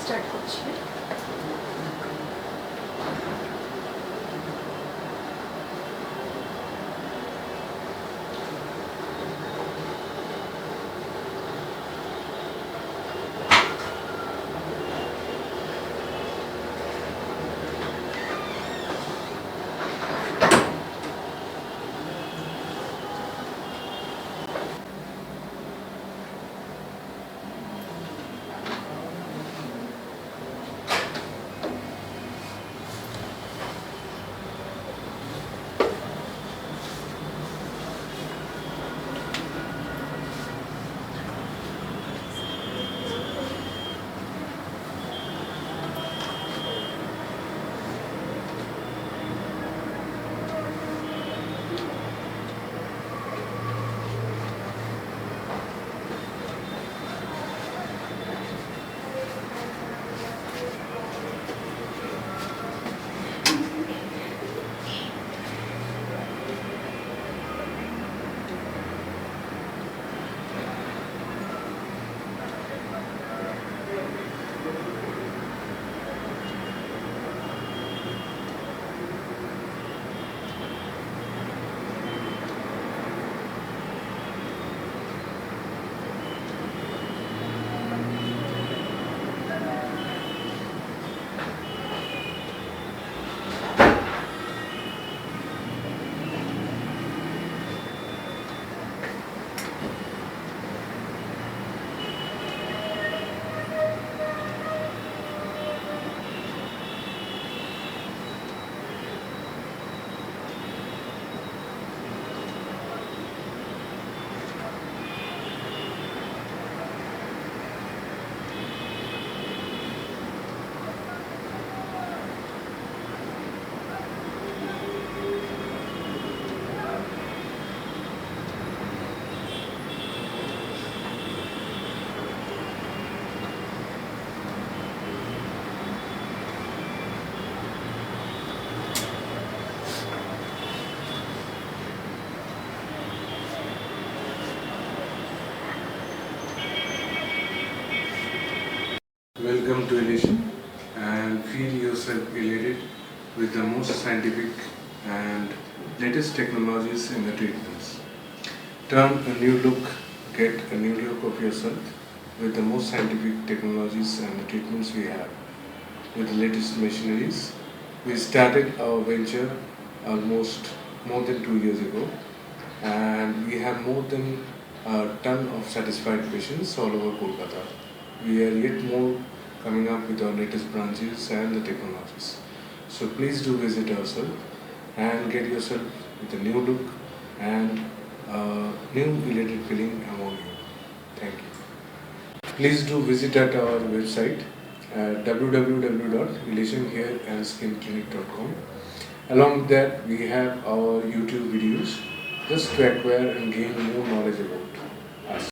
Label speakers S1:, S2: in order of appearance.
S1: Start করছি।
S2: Welcome to Elation and feel yourself elated with the most scientific and latest technologies in the treatments. Turn a new look, get a new look of yourself with the most scientific technologies and the treatments we have. With the latest machineries, we started our venture almost more than 2 years ago, and we have more than a ton of satisfied patients all over Kolkata. We are yet more coming up with our latest branches and the technologies. So please do visit ourselves and get yourself with a new look and a new elated feeling among you. Thank you. Please do visit at our website at www.relationhairandskinclinic.com. Along with that, we have our YouTube videos just to acquire and gain more knowledge about us.